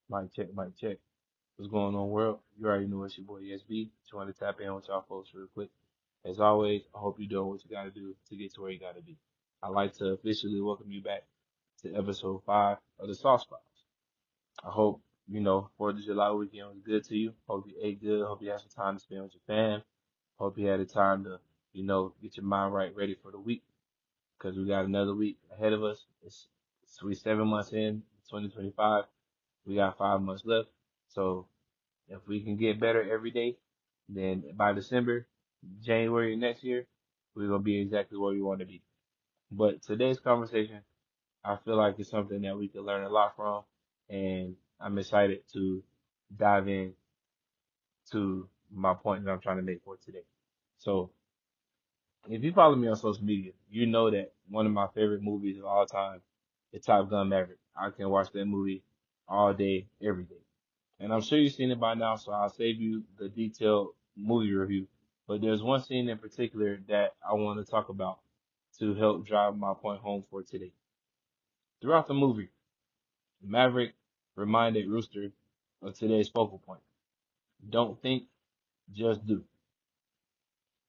Mic check, mic check. What's going on, world? You already know it's your boy ESB. Just wanted to tap in with y'all folks real quick. As always, I hope you're doing what you gotta do to get to where you gotta be. I'd like to officially welcome you back to episode 5 of the Soft Spots. I hope, 4th of July weekend was good to you. Hope you ate good. Hope you had some time to spend with your fam. Hope you had the time to, get your mind right, ready for the week. Because we got another week ahead of us. We 7 months in 2025. We got 5 months left. So if we can get better every day, then by December, January next year, we're gonna be exactly where we want to be. But today's conversation, I feel like it's something that we can learn a lot from, and I'm excited to dive in to my point that I'm trying to make for today. So if you follow me on social media, you know that one of my favorite movies of all time is Top Gun Maverick. I can watch that movie all day, every day. And I'm sure you've seen it by now, so I'll save you the detailed movie review. But there's one scene in particular that I want to talk about to help drive my point home for today. Throughout the movie, Maverick reminded Rooster of today's focal point. Don't think, just do.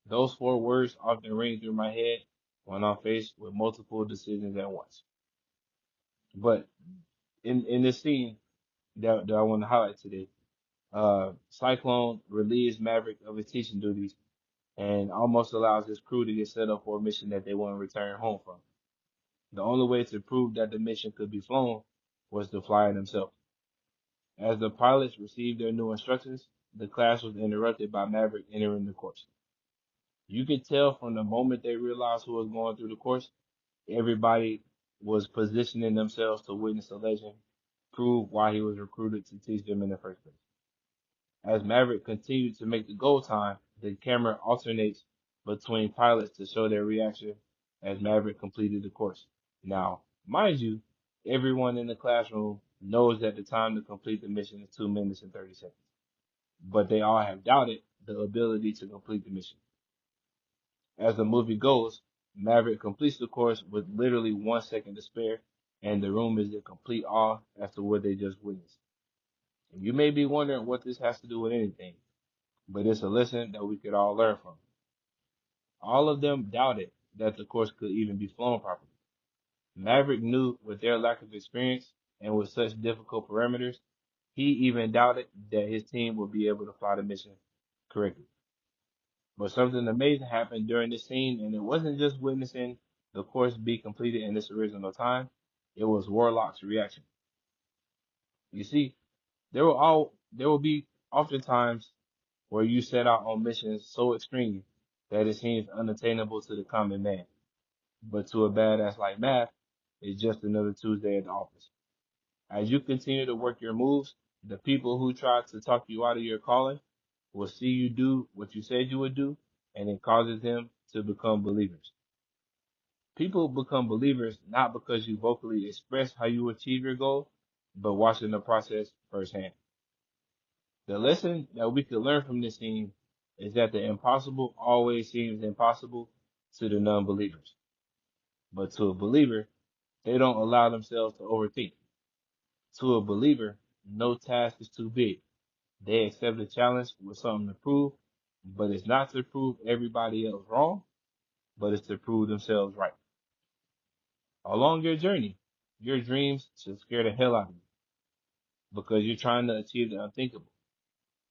Those four words often ring through my head when I'm faced with multiple decisions at once. But in this scene that I want to highlight today, Cyclone relieves Maverick of his teaching duties and almost allows his crew to get set up for a mission that they want to return home from. The only way to prove that the mission could be flown was to fly it himself. As the pilots received their new instructions, the class was interrupted by Maverick entering the course. You could tell from the moment they realized who was going through the course, everybody was positioning themselves to witness a legend prove why he was recruited to teach them in the first place. As Maverick continued to make the go time, the camera alternates between pilots to show their reaction as Maverick completed the course. Now, mind you, everyone in the classroom knows that the time to complete the mission is 2 minutes and 30 seconds, but they all have doubted the ability to complete the mission. As the movie goes, Maverick completes the course with literally 1 second to spare, and the room is in complete awe as to what they just witnessed. And you may be wondering what this has to do with anything, but it's a lesson that we could all learn from. All of them doubted that the course could even be flown properly. Maverick knew with their lack of experience and with such difficult parameters, he even doubted that his team would be able to fly the mission correctly. But something amazing happened during this scene, and it wasn't just witnessing the course be completed in its original time, it was Warlock's reaction. You see, there will be oftentimes where you set out on missions so extreme that it seems unattainable to the common man. But to a badass like Math, it's just another Tuesday at the office. As you continue to work your moves, the people who try to talk you out of your calling will see you do what you said you would do, and it causes them to become believers. People become believers not because you vocally express how you achieve your goal, but watching the process firsthand. The lesson that we could learn from this scene is that the impossible always seems impossible to the non-believers. But to a believer, they don't allow themselves to overthink. To a believer, no task is too big. They accept the challenge with something to prove, but it's not to prove everybody else wrong, but it's to prove themselves right. Along your journey, your dreams should scare the hell out of you because you're trying to achieve the unthinkable.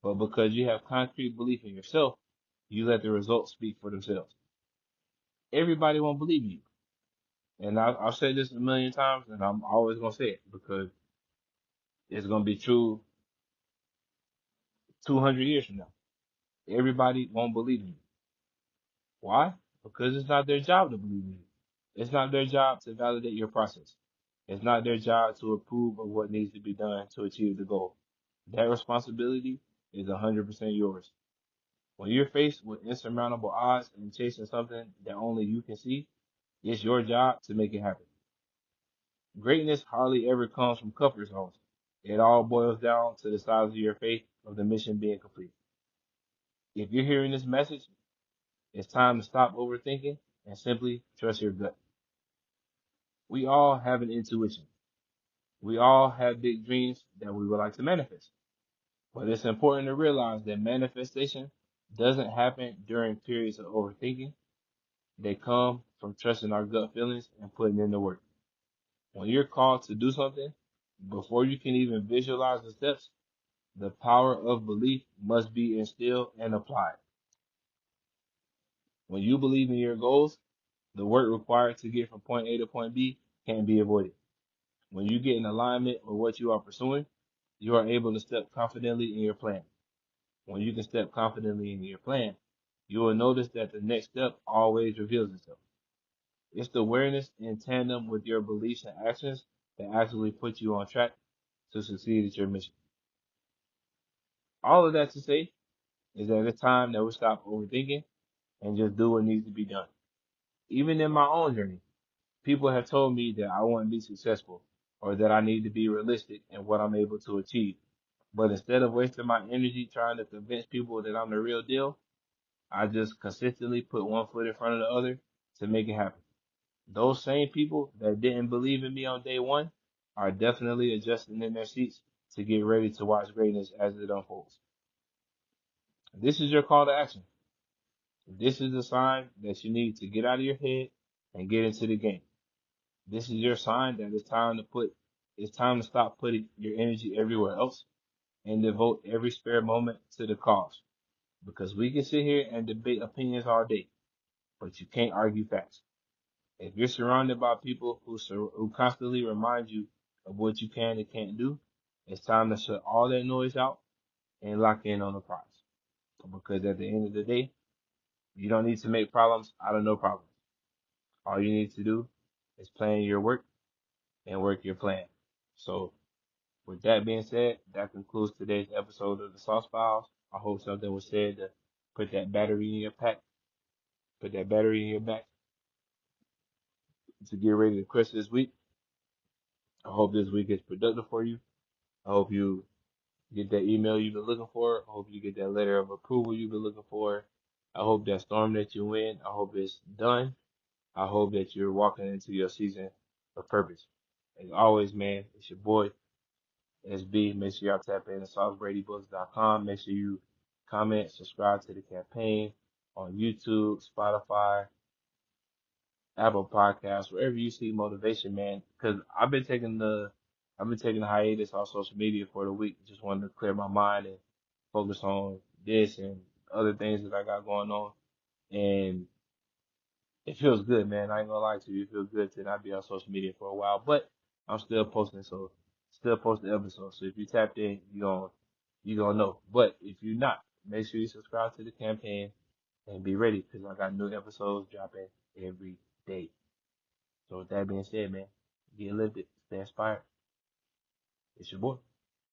But because you have concrete belief in yourself, you let the results speak for themselves. Everybody won't believe you. And I've said this a million times, and I'm always going to say it because it's going to be true 200 years from now. Everybody won't believe you. Why? Because it's not their job to believe you. It's not their job to validate your process. It's not their job to approve of what needs to be done to achieve the goal. That responsibility is 100% yours. When you're faced with insurmountable odds and chasing something that only you can see, it's your job to make it happen. Greatness hardly ever comes from comfort zones. It all boils down to the size of your faith of the mission being complete. If you're hearing this message, it's time to stop overthinking and simply trust your gut. We all have an intuition. We all have big dreams that we would like to manifest, but it's important to realize that manifestation doesn't happen during periods of overthinking. They come from trusting our gut feelings and putting in the work. When you're called to do something, before you can even visualize the steps, the power of belief must be instilled and applied. When you believe in your goals, the work required to get from point A to point B can't be avoided. When you get in alignment with what you are pursuing, you are able to step confidently in your plan. When you can step confidently in your plan, you will notice that the next step always reveals itself. It's the awareness in tandem with your beliefs and actions that actually put you on track to succeed at your mission. All of that to say is that it's time that we stop overthinking and just do what needs to be done. Even in my own journey, people have told me that I wouldn't be successful or that I need to be realistic in what I'm able to achieve. But instead of wasting my energy trying to convince people that I'm the real deal, I just consistently put one foot in front of the other to make it happen. Those same people that didn't believe in me on day one are definitely adjusting in their seats to get ready to watch greatness as it unfolds. This is your call to action. This is the sign that you need to get out of your head and get into the game. This is your sign that it's time to stop putting your energy everywhere else and devote every spare moment to the cause. Because we can sit here and debate opinions all day, but you can't argue facts. If you're surrounded by people who constantly remind you of what you can and can't do, it's time to shut all that noise out and lock in on the prize. Because at the end of the day, you don't need to make problems out of no problems. All you need to do is plan your work and work your plan. So, with that being said, that concludes today's episode of the Sauce Files. I hope something was said to put that battery in your pack, put that battery in your back to get ready to crush this week. I hope this week is productive for you. I hope you get that email you've been looking for. I hope you get that letter of approval you've been looking for. I hope that storm that you in, I hope it's done. I hope that you're walking into your season of purpose. As always, man, it's your boy, SB. Make sure y'all tap in to saucebradybooks.com. Make sure you comment, subscribe to the campaign on YouTube, Spotify, Apple Podcasts, wherever you see motivation, man. Because I've been taking a hiatus on social media for the week. Just wanted to clear my mind and focus on this and other things that I got going on. And it feels good, man. I ain't gonna lie to you. It feels good to not be on social media for a while, but I'm still posting, so still posting episodes. So if you tapped in, you gonna know. But if you're not, make sure you subscribe to the campaign and be ready because I got new episodes dropping every day. So with that being said, man, get lifted, stay inspired. It's your boy.